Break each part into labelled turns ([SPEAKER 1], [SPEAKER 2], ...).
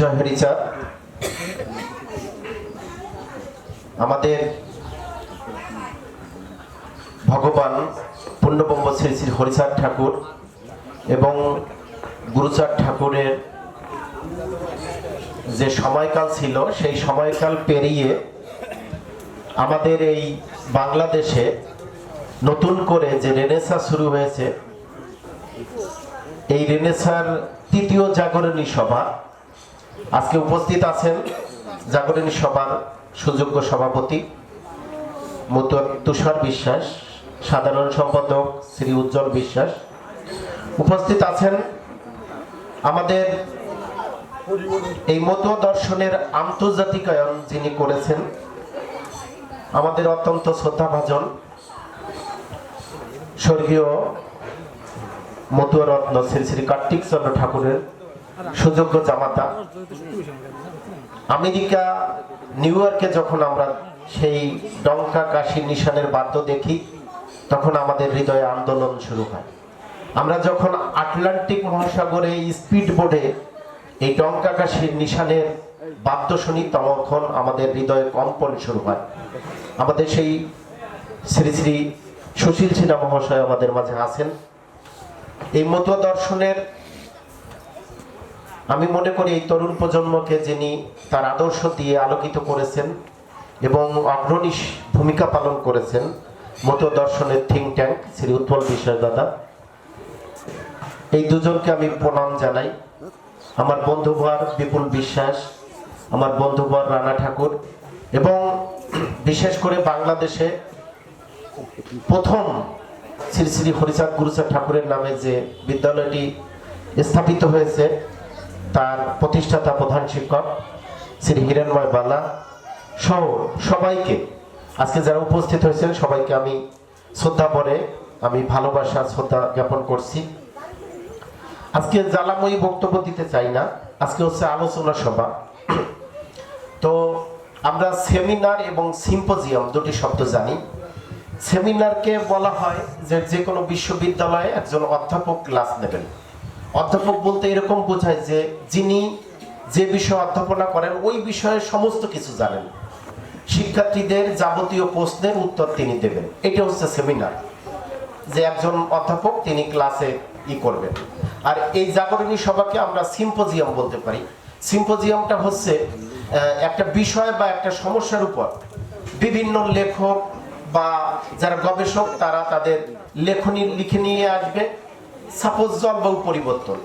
[SPEAKER 1] জয় হরিচাঁদ। আমাদের ভগবান পূর্ণব্রহ্ম শ্রী শ্রী হরিচাঁদ ঠাকুর এবং গুরুচাঁদ ঠাকুরের যে সময়কাল ছিল সেই সময়কাল পেরিয়ে আমাদের এই বাংলাদেশে নতুন করে যে রেনেসাঁ শুরু হয়েছে, এই রেনেসাঁর তৃতীয় জাগরণী সভা আজকে উপস্থিত আছেন জাগরণী সভার সুযোগ্য সভাপতি তুষার বিশ্বাস, সাধারণ সম্পাদক শ্রী উজ্জ্বল বিশ্বাস, উপস্থিত আছেন আমাদের এই মতুয়া দর্শনের আন্তর্জাতিকায়ন যিনি করেছেন আমাদের অত্যন্ত শ্রদ্ধাভাজন স্বর্গীয় মতুয়া রত্ন শ্রী শ্রী কার্তিক চন্দ্র ঠাকুরের সুযোগ্য জামাতা। আমেরিকা নিউ ইয়র্কে যখন আমরা সেই ডঙ্কা কাশির নিশানের বাদ্য দেখি তখন আমাদের হৃদয়ে আন্দোলন শুরু হয়। আমরা যখন আটলান্টিক মহাসাগরে স্পিড বোর্ডে এই ডঙ্কা কাশির নিশানের বাদ্য শুনি তখন আমাদের হৃদয়ে কম্পন শুরু হয়। আমাদের সেই শ্রী শ্রী সুশীল সিনহা মহাশয় আমাদের মাঝে আছেন। এই মতুয়া দর্শনের আমি মনে করি এই তরুণ প্রজন্মকে যিনি তার আদর্শ দিয়ে আলোকিত করেছেন এবং অগ্রণী ভূমিকা পালন করেছেন, মতুয়া দর্শনের থিঙ্ক ট্যাঙ্ক শ্রী উৎপল বিশ্বাস দাদা, এই দুজনকে আমি প্রণাম জানাই। আমার বন্ধুবর বিপুল বিশ্বাস, আমার বন্ধুবর রানা ঠাকুর, এবং বিশেষ করে বাংলাদেশে প্রথম শ্রী শ্রী হরিচাঁদ গুরুচাঁদ ঠাকুরের নামে যে বিদ্যালয়টি স্থাপিত হয়েছে তার প্রতিষ্ঠাতা প্রধান শিক্ষক শ্রী হিরণময় বালা সহ সবাইকে, আজকে যারা উপস্থিত হয়েছেন সবাইকে আমি শ্রদ্ধা ভরে আমি ভালোবাসা শ্রদ্ধা জ্ঞাপন করছি। আজকে জ্বালাময়ী বক্তব্য দিতে চাই না, আজকে হচ্ছে আলোচনা সভা। তো আমরা সেমিনার এবং সিম্পোজিয়াম দুটি শব্দ জানি। সেমিনারকে বলা হয় যে কোনো বিশ্ববিদ্যালয়ে একজন অধ্যাপক ক্লাস নেবেন। অধ্যাপক বলতে এরকম বোঝায় যে যিনি যে বিষয়ে অধ্যাপনা করেন ওই বিষয়ে সমস্ত কিছু জানেন, শিক্ষার্থীদের যাবতীয় প্রশ্নের উত্তর তিনি দেবেন। এটা হচ্ছে সেমিনার, যে একজন অধ্যাপক তিনি ক্লাসে করবেন। আর এই জাগরণী সভাকে আমরা সিম্পোজিয়াম বলতে পারি। সিম্পোজিয়ামটা হচ্ছে একটা বিষয় বা একটা সমস্যার উপর বিভিন্ন লেখক বা যারা গবেষক তারা তাদের লেখনী লিখে নিয়ে আসবে। সাপোজ জলবায়ু পরিবর্তন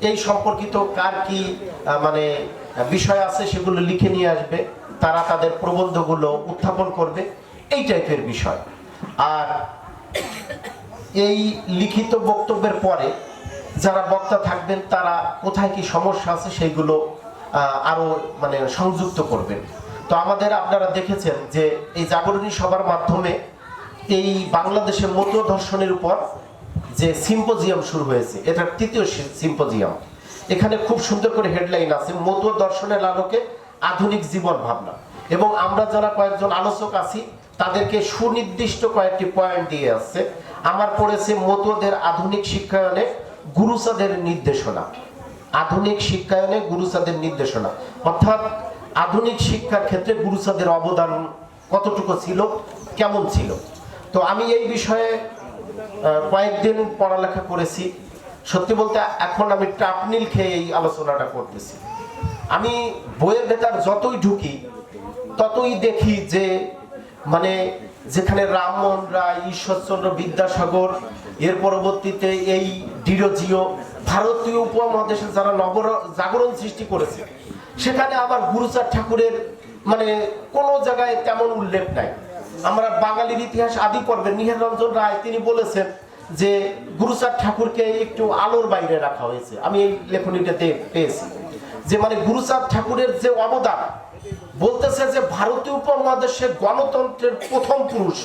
[SPEAKER 1] এই সম্পর্কিত কার কি মানে বিষয় আছে সেগুলো লিখে নিয়ে আসবে, তারা তাদের প্রবন্ধগুলো উত্থাপন করবে, এই টাইপের বিষয়। আর এই লিখিত বক্তব্যের পরে যারা বক্তা থাকবেন তারা কোথায় কি সমস্যা আছে সেইগুলো আরো মানে সংযুক্ত করবেন। তো আমাদের আপনারা দেখেছেন যে এই জাগরণী সভার মাধ্যমে এই বাংলাদেশের মতুয়া দর্শনের উপর যে সিম্পোজিয়াম শুরু হয়েছে, এটার তৃতীয় সিম্পোজিয়াম। এখানে খুব সুন্দর করে হেডলাইন আছে, মতুয়া দর্শনের আলোকে আধুনিক জীবন ভাবনা। এবং আমরা যারা কয়েকজন আলোচক আছি তাদেরকে সুনির্দিষ্ট কয়েকটি পয়েন্ট দিয়ে আসছে। আমার পড়েছে মতুয়াদের আধুনিক শিক্ষায়নে গুরুচাঁদের নির্দেশনা। আধুনিক শিক্ষায়নে গুরুচাঁদের নির্দেশনা অর্থাৎ আধুনিক শিক্ষার ক্ষেত্রে গুরুচাঁদের অবদান কতটুকু ছিল, কেমন ছিল। তো আমি এই বিষয়ে কয়েকদিন পড়ালেখা করেছি। সত্যি বলতে এখন আমি ট্রাপনিল খেয়ে এই আলোচনাটা করতেছি। আমি বইয়ের ভেতর যতই ঢুকি ততই দেখি যে মানে যেখানে রামমোহন রায়, ঈশ্বরচন্দ্র বিদ্যাসাগর, এর পরবর্তীতে এই ডিরোজিও ভারতীয় উপমহাদেশে যারা জাগরণ সৃষ্টি করেছে, সেখানে আবার গুরুচাঁদ ঠাকুরের মানে কোনো জায়গায় তেমন উল্লেখ নাই। আমরা বাঙালির ইতিহাস আদি পর্বে নিহার রঞ্জন রায় তিনি বলেছেন যে গুরুচাঁদ ঠাকুরকে একটু আলোর বাইরে রাখা হয়েছে। আমি এই লেখনীটাতে পেয়েছি যে মানে গুরুচাঁদ ঠাকুরের যে অবদান, বলতেছে যে ভারতীয় উপমহাদেশে গণতন্ত্রের প্রথম পুরুষ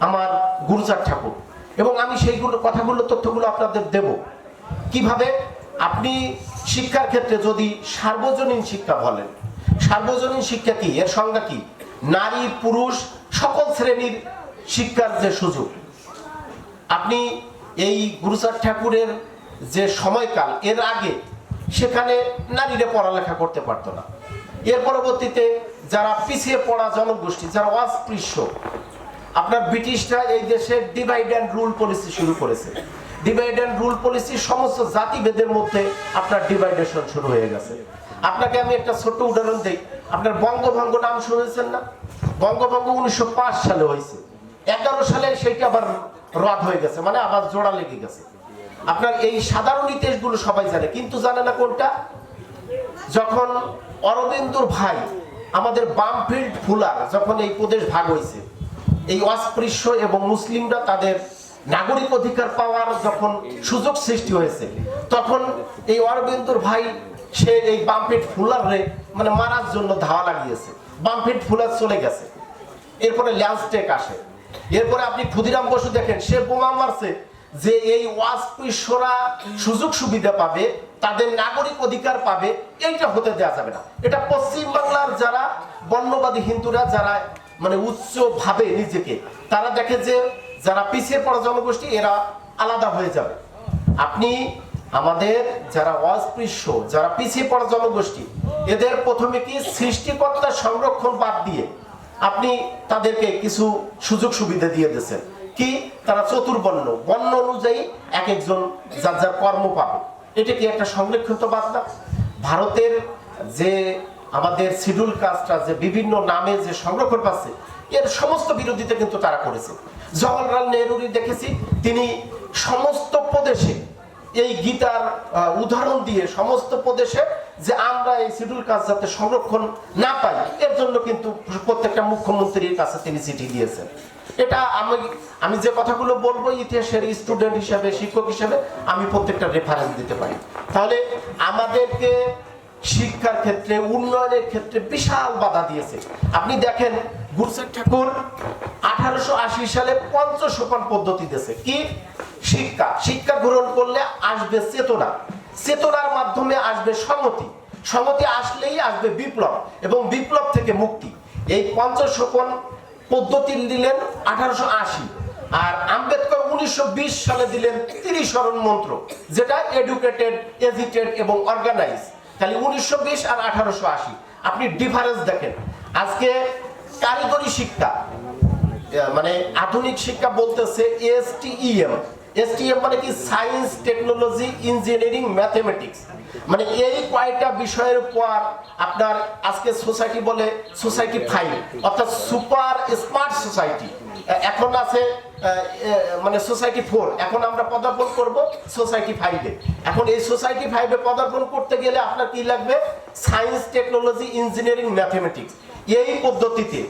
[SPEAKER 1] আমার গুরুচাঁদ ঠাকুর। এবং আমি সেইগুলো কথাগুলো তথ্যগুলো আপনাদের দেব। কিভাবে আপনি শিক্ষার ক্ষেত্রে যদি সার্বজনীন শিক্ষা বলেন, সার্বজনীন শিক্ষা কি, এর সংজ্ঞা কি? নারী পুরুষ সকল শ্রেণীর শিক্ষার যে সুযোগ। আপনি এই গুরুচাঁদ ঠাকুরের যে সময়কাল, এর আগে সেখানে নারীরা পড়ালেখা করতে পারতো না। এর পরবর্তীতে যারা পিছিয়ে পড়া জনগোষ্ঠী, যারা অস্পৃশ্য, আপনার ব্রিটিশরা এই দেশে ডিভাইড অ্যান্ড রুল পলিসি শুরু করেছে। ডিভাইড অ্যান্ড রুল পলিসি সমস্ত জাতিভেদের মধ্যে আপনার ডিভাইডেশন শুরু হয়ে গেছে। আপনাকে আমি একটা ছোট্ট উদাহরণ দিই। আপনার বঙ্গভঙ্গ নাম শুনেছেন না? বঙ্গভঙ্গ 1905 সালে হয়েছে। 11 সালে সেইটা আবার রদ হয়ে গেছে, মানে আবার জোড়া লেগে গেছে। আপনার এই সাধারণ ইতিহাসগুলো সবাই জানে, কিন্তু জানে না কোনটা। যখন অরবিন্দুর ভাই আমাদের বামফিল্ড ফুলার যখন এই প্রদেশ ভাগ হয়েছে, এই অস্পৃশ্য এবং মুসলিমরা তাদের নাগরিক অধিকার পাওয়ার যখন সুযোগ সৃষ্টি হয়েছে, তখন এই অরবিন্দুর ভাই সে এই বামফিল্ড ফুলারে মানে মারার জন্য ধাওয়া লাগিয়েছে। বামফিল্ড ফুলার চলে গেছে, এরপরে ল্যান্সটেক আসে, এরপরে আপনি ক্ষুদিরাম বসু দেখেন, সে বোমা মারছে যে এই অস্পৃশ্যরা সুযোগ সুবিধা পাবে, তাদের নাগরিক অধিকার পাবে, এইটা হতে দেওয়া যাবে না। এটা পশ্চিম বাংলার যারা বর্ণবাদী হিন্দুরা, যারা মানে উচ্চ ভাবে নিজেকে, তারা দেখে যে যারা পিছিয়ে পড়া জনগোষ্ঠী এরা আলাদা হয়ে যাবে। আপনি আমাদের যারা অস্পৃশ্য, যারা পিছিয়ে পড়া জনগোষ্ঠী, এদের প্রথমে কি সৃষ্টিকর্তার সংরক্ষণ বাদ দিয়ে আপনি তাদেরকে কিছু সুযোগ সুবিধা দিয়ে দিয়েছেন। কি? তারা চতুর্বর্ণ, বর্ণ অনুযায়ী এক একজন যার যার কর্ম পাবে। এটা কি একটা সংরক্ষিত বাদ না? ভারতের যে আমাদের শিডিউল কাস্টরা যে বিভিন্ন নামে যে সংরক্ষণ পাচ্ছে, এর সমস্ত বিরোধিতা কিন্তু তারা করেছে। জওহরলাল নেহরুরই দেখেছি, তিনি সমস্ত প্রদেশে এই গীতার উদাহরণ দিয়ে সমস্ত প্রদেশে যে আমরা এই শিডিউল কাস্ট যাতে সংরক্ষণ না পাই, এর জন্য কিন্তু প্রত্যেকটা মুখ্যমন্ত্রীর কাছে তিনি চিঠি দিয়েছেন। এটা আমি যে কথাগুলো বলবো ইতিহাসের স্টুডেন্ট হিসেবে, শিক্ষক হিসেবে আমি প্রত্যেকটা রেফারেন্স দিতে পারি। তাহলে আমাদেরকে শিক্ষার ক্ষেত্রে, উন্নয়নের ক্ষেত্রে বিশাল বাধা দিয়েছে। আপনি দেখেন গুরুচাঁদ ঠাকুর 1880 সালে পঞ্চসোপান পদ্ধতি দিয়েছে। কি? শিক্ষা। শিক্ষা গ্রহণ করলে আসবে চেতনা, চেতনার মাধ্যমে আসবে সংহতি, সংহতি আসলেই আসবে বিপ্লব, এবং বিপ্লব থেকে মুক্তি। এই পঞ্চসোপান পদ্ধতি দিলেন 1880, আর আম্বেদকর 1920 সালে দিলেন 30 শরণ মন্ত্র, যেটা এডুকেটেড, এজিটেড এবং অর্গানাইজ। তাহলে 1920 আর 1880 আপনি ডিফারেন্স দেখেন। আজকে কারিগরি শিক্ষা মানে আধুনিক শিক্ষা বলতেছে এসটিইএম। এসটিএম মানে কি? Science, technology, engineering, mathematics. মানে এই কয়টা বিষয়ের উপর আপনার আজকে সোসাইটি বলে সোসাইটি 5, অর্থাৎ সুপার স্মার্ট সোসাইটি। এখন আছে মানে সোসাইটি 4, এখন আমরা পদার্পণ করব সোসাইটি 5-এ। এখন এই সোসাইটি 5-এ পদার্পণ করতে গেলে আপনার কি লাগবে? Science, technology, engineering, mathematics. এই পদ্ধতিতে,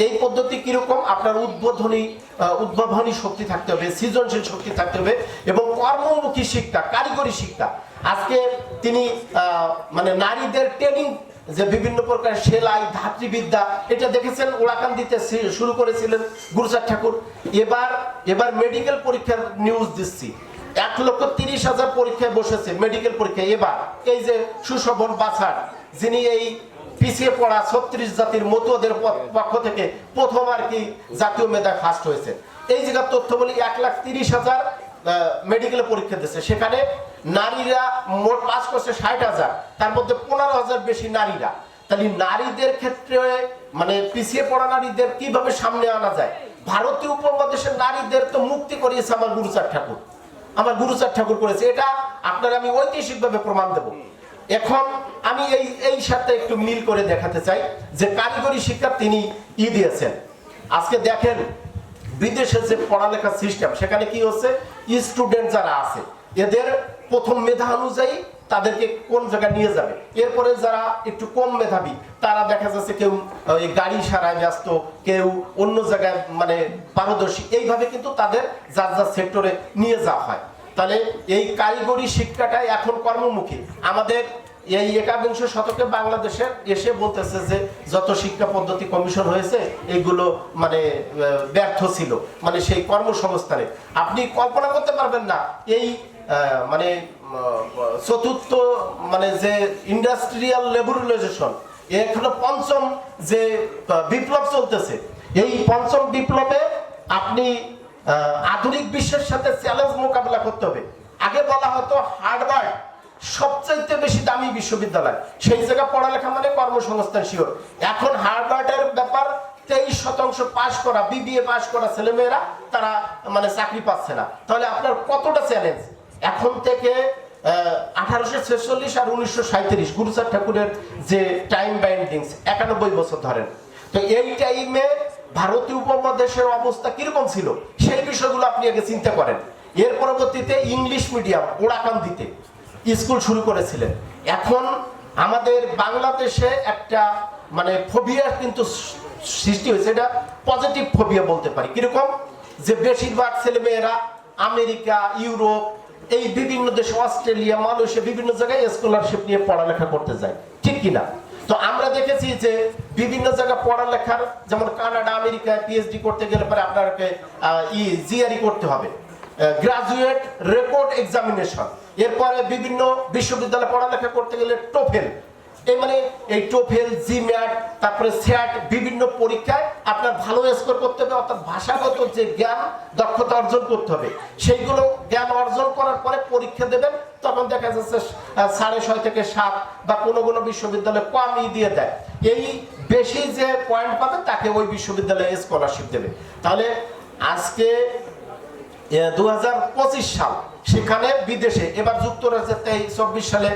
[SPEAKER 1] এই পদ্ধতি কিরকম? আপনার উদ্ভাবনী শক্তি থাকতে হবে, সৃজনশীল শক্তি থাকতে হবে, এবং কর্মমুখী শিক্ষা, কারিগরি শিক্ষা। আজকে তিনি মানে নারীদের ট্রেনিং, যে বিভিন্ন প্রকার সেলাই, ধাত্রীবিদ্যা, এটা দেখেছেন ওরাকান্দিতে শুরু করেছিলেন গুরুচাঁদ ঠাকুর। এবার মেডিকেল পরীক্ষার নিউজ দিচ্ছি, 1,30,000 পরীক্ষায় বসেছে মেডিকেল পরীক্ষায়। এবার এই যে সুশোভন বাছার, যিনি এই পিছিয়ে পড়া 36 জাতির মতুয়াদের পক্ষ থেকে প্রথম আর কি জাতীয় মেধায় ফার্স্ট হয়েছে। এই জায়গার তথ্য বলি, 1,30,000 মেডিকেল পরীক্ষা দিচ্ছে, সেখানে নারীরা মোট পাস করছে 60,000, তার মধ্যে 15,000 বেশি নারীরা। তাহলে নারীদের ক্ষেত্রে মানে পিছিয়ে পড়া নারীদের কিভাবে সামনে আনা যায়? ভারতীয় উপমহাদেশের নারীদের তো মুক্তি করিয়েছে আমার গুরুচাঁদ ঠাকুর, আমার গুরুচাঁদ ঠাকুর করেছে। এটা আপনার আমি ঐতিহাসিকভাবে প্রমাণ দেব। এখন আমি এই সাথে একটু মিল করে দেখাতে চাই যে কারিগরি শিক্ষা তিনি দিয়েছেন। আজকে দেখেন বিদেশে যে পড়ালেখার সিস্টেম, সেখানে কি হচ্ছে? স্টুডেন্ট যারা আছে এদের প্রথম মেধা অনুযায়ী তাদেরকে কোন জায়গায় নিয়ে যাবে, এরপরে যারা একটু কম মেধাবী তারা দেখা যাচ্ছে কেউ এই গাড়ি সারায় ব্যস্ত, কেউ অন্য জায়গায় মানে পারদর্শী, এইভাবে কিন্তু তাদের যার যার সেক্টরে নিয়ে যাওয়া হয়। তাহলে এই কারিগরি শিক্ষাটাই এখন কর্মমুখী। আমাদের এই 21 শতকে বাংলাদেশে এসে বলতেছে যে যত শিক্ষা পদ্ধতি কমিশন হয়েছে এগুলো মানে ব্যর্থ ছিল, মানে সেই কর্মসংস্থানে আপনি কল্পনা করতে পারবেন না। এই মানে চতুর্থ মানে যে ইন্ডাস্ট্রিয়াল লেবরালাইজেশন, এখনো পঞ্চম যে বিপ্লব চলতেছে, এই পঞ্চম বিপ্লবে আপনি আধুনিক বিশ্বের সাথে চ্যালেঞ্জ মোকাবেলা করতে হবে। আগে বলা হতো হার্ডওয়ার্ক, সবচাইতে বেশি দামি বিশ্ববিদ্যালয়, সেই জায়গায় পড়ালেখা মানে কর্মসংস্থান শিওর। এখন হার্ভার্ডের ব্যাপার 23% পাস করা, বিবিএ পাস করা ছেলেমেয়েরা তারা মানে চাকরি পাচ্ছে না। তাহলে আপনার কতটা চ্যালেঞ্জ। এখন থেকে 1846 আর 1937 গুরুচাঁদ ঠাকুরের যে টাইম বাইন্ডিংস 91 বছর ধরেন, তো এই টাইমে ভারতীয় উপমহাদেশের অবস্থা কিরকম ছিল সেই বিষয়গুলো আপনি আগে চিন্তা করেন। এর পরবর্তীতে ইংলিশ মিডিয়াম ওরাকান্দিতে স্কুল শুরু করেছিলেন। এখন আমাদের বাংলাদেশে একটা মানে ফোবিয়া কিন্তু সৃষ্টি হয়েছে, এটা পজিটিভ ফোবিয়া বলতে পারি। কিরকম, যে বেশিরভাগ ছেলেমেয়েরা আমেরিকা, ইউরোপ, এই বিভিন্ন দেশে, অস্ট্রেলিয়া, মালয়েশিয়া, বিভিন্ন জায়গায় স্কলারশিপ নিয়ে পড়ালেখা করতে যায়, ঠিক কিনা? তো আমরা দেখেছি যে বিভিন্ন জায়গায় পড়ালেখার, যেমন কানাডা, আমেরিকায় পিএইচডি করতে গেলে পরে আপনাকে জিআরই করতে হবে, গ্রাজুয়েট রেকর্ড এক্সামিনেশন। এরপরে বিভিন্ন বিশ্ববিদ্যালয়ে পড়ালেখা করতে গেলে টোফেল, এই মানে এই টোফেল, জিম্যাট, তারপরে স্যাট, বিভিন্ন পরীক্ষায় আপনার ভালো স্কোর করতে হবে, অর্থাৎ ভাষাগত যে জ্ঞান, দক্ষতা অর্জন করতে হবে। সেইগুলো জ্ঞান অর্জন করার পরে পরীক্ষা দেবেন, তখন দেখা যাচ্ছে 6.5 থেকে 7 বা কোনো কোনো বিশ্ববিদ্যালয়ে কমই দিয়ে দেয়। এই বেশি যে পয়েন্ট পাবে তাকে ওই বিশ্ববিদ্যালয়ে স্কলারশিপ দেবে। তাহলে আজকে 2025 সাল, সেখানে বিদেশে এবার যুক্তরাজ্যে 23-24 সালে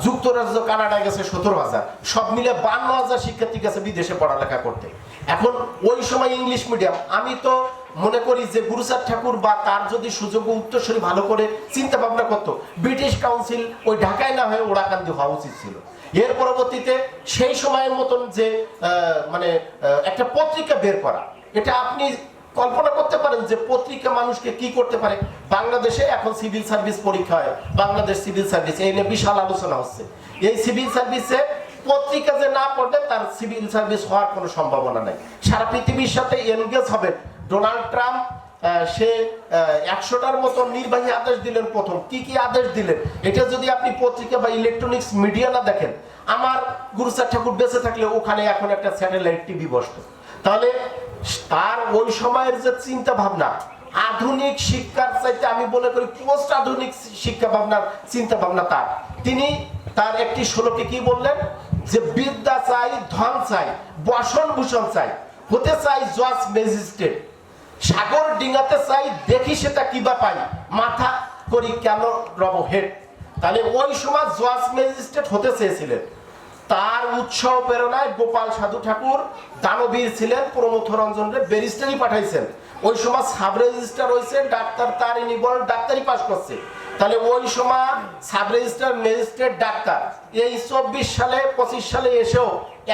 [SPEAKER 1] যুক্তরাজ্য, কানাডায় গেছে 17,000, সব মিলে 52,000 শিক্ষার্থী গেছে বিদেশে পড়ালেখা করতে। এখন ওই সময় ইংলিশ মিডিয়াম, আমি তো মনে করি যে গুরুচাঁদ ঠাকুর বা তার যদি সুযোগ উত্তরসূরি ভালো করে চিন্তা ভাবনা করতো, ব্রিটিশ কাউন্সিল ওই ঢাকায় না হয়ে ওরাকান্দি হওয়া উচিত ছিল। এর পরবর্তীতে সেই সময়ের মতন যে মানে একটা পত্রিকা বের করা, এটা আপনি কল্পনা করতে পারেন যে পত্রিকা মানুষকে কি করতে পারে। বাংলাদেশে এখন সিভিল সার্ভিস পরীক্ষা হয়, বাংলাদেশ সিভিল সার্ভিস, এই নিয়ে বিশাল আলোচনা হচ্ছে। এই সিভিল সার্ভিসে পত্রিকা যে না পড়বে তার সিভিল সার্ভিস হওয়ার কোনো সম্ভাবনা নাই। সারা পৃথিবীর সাথে এনগেজ হবে। ডোনাল্ড ট্রাম্প সে 100টার মতো নির্বাহী আদেশ দিলেন। প্রথম কি কি আদেশ দিলেন, এটা যদি আপনি পত্রিকা বা ইলেকট্রনিক্স মিডিয়া না দেখেন, আমার গুরুচাঁদ ঠাকুর বেঁচে থাকলে ওখানে এখন একটা স্যাটেলাইট টিভি বসতো। তাহলে তার ওই সময়ের যে চিন্তা ভাবনা, আধুনিক শিক্ষার চাইতে আমি মনে করি পোস্ট আধুনিক শিক্ষা ভাবনার চিন্তা ভাবনা তার। তিনি তার একটি শ্লোকে কি বললেন, যে বিদ্যা চাই, ধন চাই, বসন ভূষণ চাই, হতে চাই জজ ম্যাজিস্ট্রেট, সাগর ডিঙাতে চাই, দেখি সেটা কিবা পাই, মাথা করি কেন রব হেড। তাহলে ওই সময় জজ ম্যাজিস্ট্রেট হতে চেয়েছিলেন। তার উৎসাহ প্রেরণায় গোপাল সাধু ঠাকুর দানবীর ছিলেন, প্রমথ রঞ্জনরে ব্যারিস্টারি পাঠাইছেন। ওই সময় সাব রেজিস্ট্রার হয়েছে, ডাক্তার তারিণী বল ডাক্তারি পাস করছে। তাহলে ওই সময় সাব রেজিস্ট্রার, ম্যাজিস্ট্রেট, ডাক্তার, এই 24 সালে 25 সালে এসেও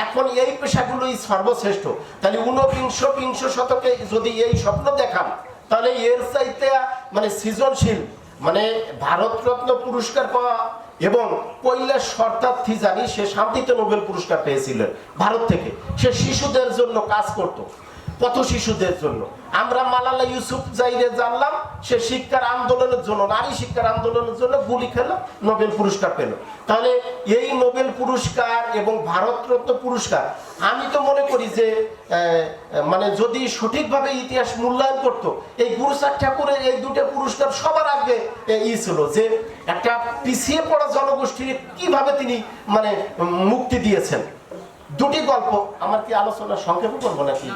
[SPEAKER 1] এখন এই পেশাগুলোই সর্বশ্রেষ্ঠ। তাহলে 21 শতকে যদি এই স্বপ্ন দেখান, তাহলে এর চাইতে মানে সৃজনশীল, মানে ভারতরত্ন পুরস্কার পাওয়া, এবং কৈলাস শর্তার্থী জানি সে শান্তিতে নোবেল পুরস্কার পেয়েছিলেন ভারত থেকে। সে শিশুদের জন্য কাজ করত, পথ শিশুদের জন্য। আমরা মালালা ইউসুফ জাইরে জানলাম, সে শিক্ষার আন্দোলনের জন্য, নারী শিক্ষার আন্দোলনের জন্য গুলি খেল, নোবেল পুরস্কার পেল। তাহলে এই নোবেল পুরস্কার এবং ভারতরত্ন পুরস্কার, আমি তো মনে করি যে মানে যদি সঠিকভাবে ইতিহাস মূল্যায়ন করতো, এই গুরুচাঁদ ঠাকুরের এই দুটো পুরস্কার সবার আগে ছিল, যে একটা পিছিয়ে পড়া জনগোষ্ঠীর কিভাবে তিনি মানে মুক্তি দিয়েছেন। দুটি গল্প, আমার কি আলোচনা সংক্ষেপে করবো নাকি?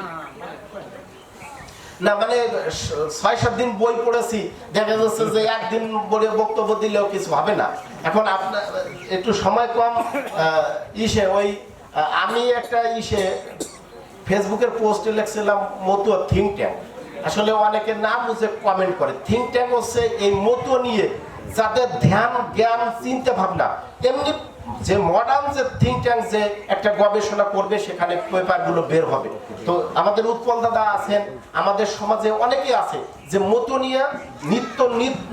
[SPEAKER 1] না, মানে 6-7 দিন বই পড়েছি, দেখা যাচ্ছে যে একদিন বলে বক্তব্য দিলেও কিছু হবে না। এখন আপনার একটু সময় কম, ওই আমি একটা ফেসবুকের পোস্টে লিখছিলাম মতুয়া থিঙ্ক ট্যাঙ্ক। আসলে অনেকে না বুঝে কমেন্ট করে। থিঙ্ক ট্যাঙ্ক হচ্ছে এই মতুয়া নিয়ে যাদের ধ্যান, জ্ঞান, চিন্তা ভাবনা, এমনি যে মডার্ন যে থিঙ্ক ট্যাঙ্ক যে একটা গবেষণা করবে, সেখানে পেপারগুলো বের হবে। তো আমাদের উৎপল দাদা আছেন, আমাদের সমাজে অনেকে আছে যে মতনিয়া নিত্য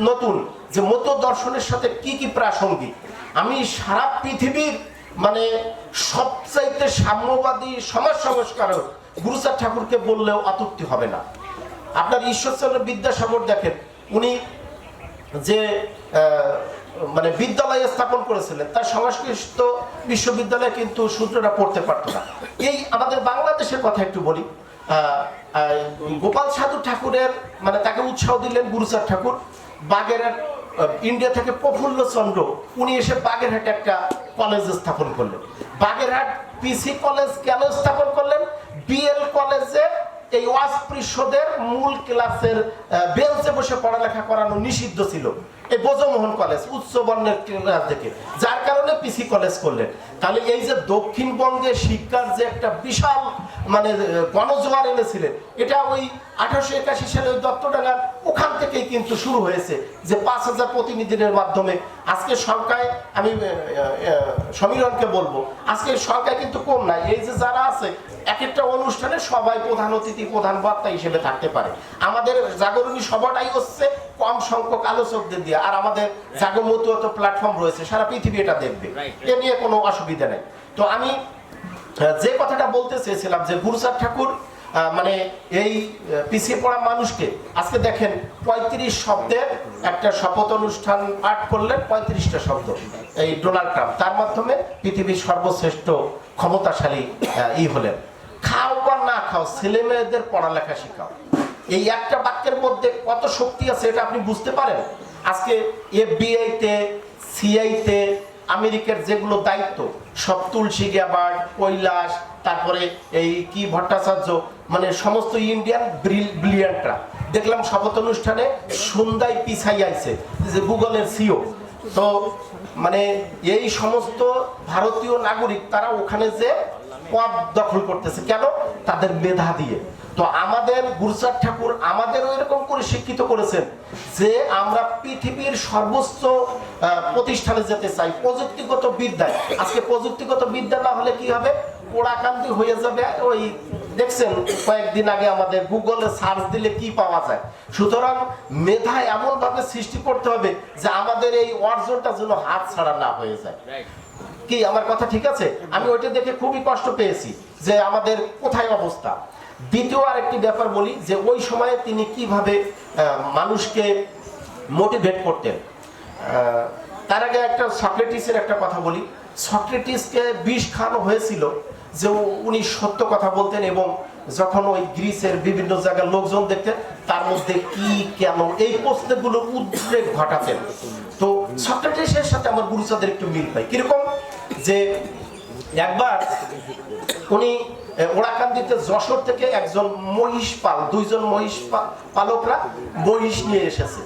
[SPEAKER 1] নতুন যে মত দর্শনের সাথে কি কি প্রাসঙ্গিক। আমি সারা পৃথিবীর মানে সবচাইতে সাম্যবাদী সমাজ সংস্কারক গুরুচাঁদ ঠাকুরকে বললেও অত্যুক্তি হবে না। আপনার ঈশ্বরচন্দ্র বিদ্যাসাগর দেখেন, উনি যে মানে বিদ্যালয় স্থাপন করেছিলেন, তার সংস্কৃত বিশ্ববিদ্যালয়ে কিন্তু শূদ্ররা পড়তে পারতো না। এই আমাদের বাংলাদেশের কথা একটু বলি। গোপাল সাধু ঠাকুরের মানে তাকে উৎসাহ দিলেন গুরুচাঁদ ঠাকুর। বাগেরহাট ইন্ডিয়া থেকে প্রফুল্ল চন্দ্র, উনি এসে বাগেরহাটে একটা কলেজ স্থাপন করলেন। বাগেরহাট পিসি কলেজ কেন স্থাপন করলেন? বিএল কলেজে এই অস্পৃশ্যদের মূল ক্লাসের বেঞ্চে বসে পড়ালেখা করানো নিষিদ্ধ ছিল, এই ব্রজমোহন কলেজ উচ্চ বর্ণের ক্লাস থেকে, যার কারণে পিসি কলেজ করলেন। তাহলে এই যে দক্ষিণবঙ্গে শিক্ষার যে একটা বিশাল মানে গণজোয়ার এনেছিলেন, এটা ওই 1881 সালে ওই দত্তডাঙ্গার ওখান থেকেই কিন্তু শুরু হয়েছে, যে 5000 প্রতিনিধিদের মাধ্যমে। আজকে সংখ্যায় আমি সমীরণকে বলবো, আজকে সংখ্যায় কিন্তু কম নাই। এই যে যারা আছে এক একটা অনুষ্ঠানে সবাই প্রধান অতিথি প্রধান বক্তা হিসেবে থাকতে পারে। আমাদের জাগরণী সভাটাই হচ্ছে কম সংখ্যক আলোচকদের দিয়ে, আর আমাদের জাগমতু তো প্ল্যাটফর্ম রয়েছে, সারা পৃথিবী এটা দেখবে, এ নিয়ে কোনো অসুবিধা নেই। তো আমি যে কথাটা বলতে চেয়েছিলাম যে গুরুচাঁদ ঠাকুর মানে এই পিছিয়ে পড়া মানুষকে আজকে দেখেন 35 শব্দের একটা শপথ অনুষ্ঠান পাঠ করলেন, 35টা শব্দ এই ডোনাল্ড ট্রাম্প, তার মাধ্যমে পৃথিবীর সর্বশ্রেষ্ঠ ক্ষমতাশালী হলেন। খাও বা না খাও, ছেলে মেয়েদের পড়ালেখা শেখাও, এই একটা বাক্যের মধ্যে কত শক্তি আছে এটা আপনি বুঝতে পারেন। আজকে এফবিআইতে, সিআইতে আমেরিকার যেগুলো দায়িত্ব সব, তুলসী গ্যাবার্ড, কৈলাস, তারপরে এই কি ভট্টাচার্য, মানে সমস্ত ইন্ডিয়ান ব্রিলিয়ান্টরা দেখলাম শপথ অনুষ্ঠানে সন্ধ্যায় পিছাই আইছে, যে গুগলের সিও। তো মানে এই সমস্ত ভারতীয় নাগরিক তারা ওখানে যে পদ দখল করতেছে, কেন? তাদের মেধা দিয়ে। তো আমাদের গুরুচাঁদ ঠাকুর আমাদেরও এরকম করে শিক্ষিত করেছেন যে আমরা পৃথিবীর সর্বোচ্চ প্রতিষ্ঠানে যেতে চাই, প্রযুক্তিগত বিদ্যায়। আজকে প্রযুক্তিগত বিদ্যা না হলে কি হবে? পোড়াকান্তি হয়ে যাবে। ওই দেখছেন কয়েকদিন আগে আমাদের গুগলে সার্চ দিলে কি পাওয়া যায়। সুতরাং মেধা এমন ভাবে সৃষ্টি করতে হবে যে আমাদের এই অর্জনটা যেন হাত ছাড়া না হয়ে যায়। কি আমার কথা ঠিক আছে? আমি ওইটা দেখে খুবই কষ্ট পেয়েছি যে আমাদের কোথায় অবস্থা। দ্বিতীয় আরেকটি ব্যাপার বলি, যে ওই সময়ে তিনি কিভাবে মানুষকে মোটিভেট করতেন। তার আগে একটা সক্রেটিসের একটা কথা বলি। সক্রেটিসকে বিষ খাওয়ানো হয়েছিল যে উনি সত্য কথা বলতেন, এবং যখন ওই গ্রিসের বিভিন্ন জায়গার লোকজন দেখতেন তার মধ্যে কি কেন এই প্রশ্নগুলোর উদ্রেক ঘটাতেন। তো সক্রেটিসের সাথে আমার গুরুচাঁদের একটু মিল পাই। কিরকম? যে একবার উনি ওড়াকান্দিতে যশোর থেকে একজন মহিষ পাল, দুইজন মহিষ পালকরা মহিষ নিয়ে এসেছে।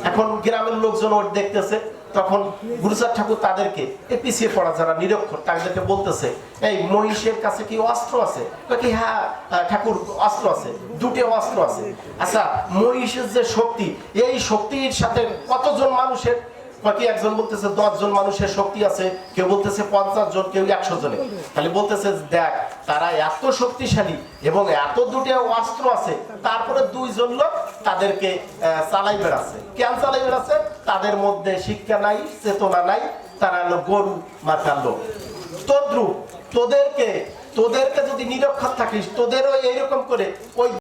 [SPEAKER 1] এখন গ্রামের লোকজন ওর দেখতেছে, তখন গুরুচাঁদ ঠাকুর তাদেরকে পিছিয়ে পড়া যারা নিরক্ষর তাদেরকে বলতেছে, এই মহিষের কাছে কি অস্ত্র আছে? কি হ্যাঁ ঠাকুর অস্ত্র আছে, দুটো অস্ত্র আছে। আচ্ছা, মহিষের যে শক্তি, এই শক্তির সাথে কতজন মানুষের, বাকি একজন বলতেছে 10 জন মানুষের শক্তি আছে, কেউ বলতেছে 50 জন, কেউ 100 জনে। তাহলে বলতেছে দেখ তারা এত শক্তিশালী এবং এত দুটো অস্ত্র আছে, তারপরে 2 জন লোক তাদেরকে চালাই বেড়াচ্ছে। কেন চালাই বেড়াচ্ছে? তাদের মধ্যে শিক্ষা নাই, চেতনা নাই, তারা হলো গরু মাথার লোক। তদ্রুপ তোদেরকে যদি নিরক্ষর থাকিস, তোদেরও এইরকম করে ওই